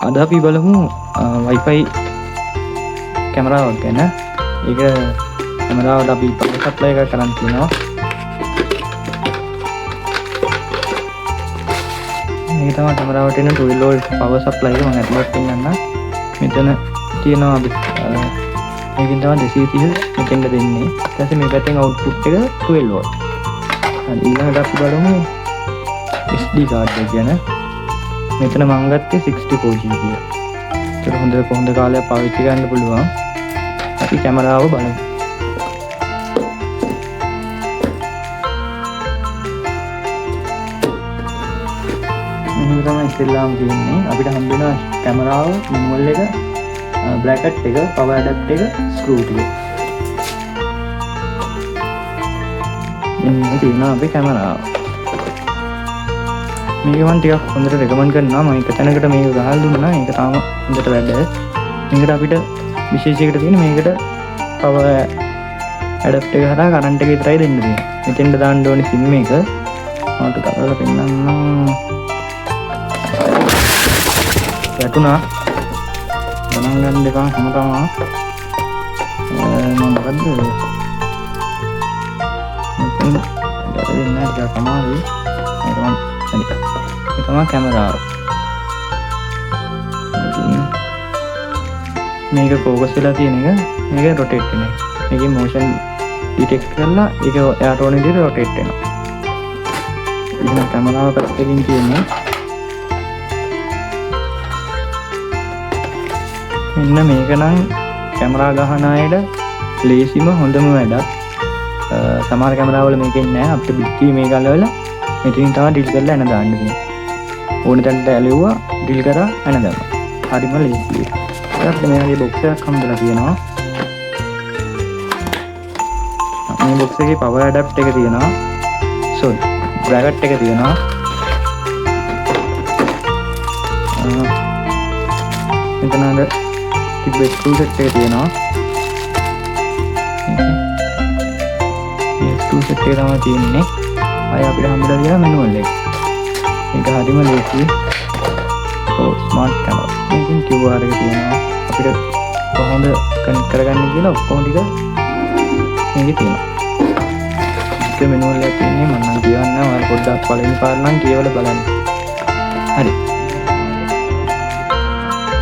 අද අපි බලමු Wi-Fi කැමරාවක් ගැන. ඒක කැමරාවට අපි පවර් සප්ලයි එකක් කරන් තියෙනවා. මේක තමයි කැමරාවට එන 12 volt power supply එක. මම ඇතුළට පෙන්නන්න. මෙතන තියෙනවා අපි මේකෙන් තමයි 230 මෙතෙන්ද දෙන්නේ. ඊට පස්සේ මේ පැත්තෙන් output එක 12 volt. හරි, ඊළඟට අපි බලමු SD card එක ගැන. මෙතන මම ගත්තේ 64 GB එක. ඒක හොඳ කාලයක් පාවිච්චි කරන්න පුළුවන්. අපි කැමරාව බලමු. මේක තමයි ඉස්සෙල්ලාම තියෙන්නේ. අපිට හම්බ වෙන කැමරාව, manual එක, bracket එක, power adapter එක, screw ටික. මේ තියෙනවා අපේ කැමරාව. මේක මම ටිකක් හොඳට රෙකමන්ඩ් කරනවා. මම එක තැනකට මේක ගහලා දුන්නා. ඒක තාම හොඳට වැඩ. මේකට අපිට විශේෂයකට තියෙන මේකට power adapter එක හරහා කරන්ට් එක විතරයි දෙන්න තියෙන්නේ. මෙතෙන්ට දාන්න ඕනේ SIM එක. මට කරලා පෙන්නන්න. වැටුණා. ගණන් ගන්න දෙපා හැම තමා. මම මොකද්ද? මෙතන ගැටෙන්නේ නැහැ ටිකක් අමාරුයි. ඒක මම හරි. ඒක තමයි කැමරාව. මේක ફોකස් වෙලා තියෙන එක. මේක රොටේට් වෙන එක. මේකේ මොෂන් ඩිටෙක්ට් කරලා ඒක එයාට ඕන විදිහට රොටේට් වෙනවා. ඉතින් කැමරාව පැත්තකින් තියෙන්නේ මෙන්න මේක නම් කැමරා ගහන අයට ලේසිම හොඳම වැඩක්. සමහර කැමරාවල මේකෙන් නැහැ. අපිට බිත්ති මේක අලවලා මෙතනින් තමයි ඩිල් කරලා එන දාන්න තියෙන්නේ. ඕන තැනට ඇලෙව්වා ඩිල් කරා එන දානවා. හරිම ලේසියි. ඊට මේ වගේ බොක්ස් එකක් හම්බලා තියෙනවා. මේ බොක්ස් එකේ power adapter එක තියෙනවා. sorry bracket එක තියෙනවා. මෙතන අර තිබ්බ screw set එක තියෙනවා. මේ screw set එක තමයි තියෙන්නේ. අය අපිට හම්බුලා තියෙන manual එක. මේක හරිම ලේසියි. Smart camera. මේකෙන් QR එක තියෙනවා. අපිට කොහොමද කනෙක්ට් කරගන්නේ කියලා ඔක්කොම ටික මේකේ තියෙනවා. ඒක manual එකක් තියෙන්නේ. මම නම් කියවන්නේ ඔයාලා පොඩ්ඩක් පළවෙනි පාර නම් කියවලා බලන්න. හරි.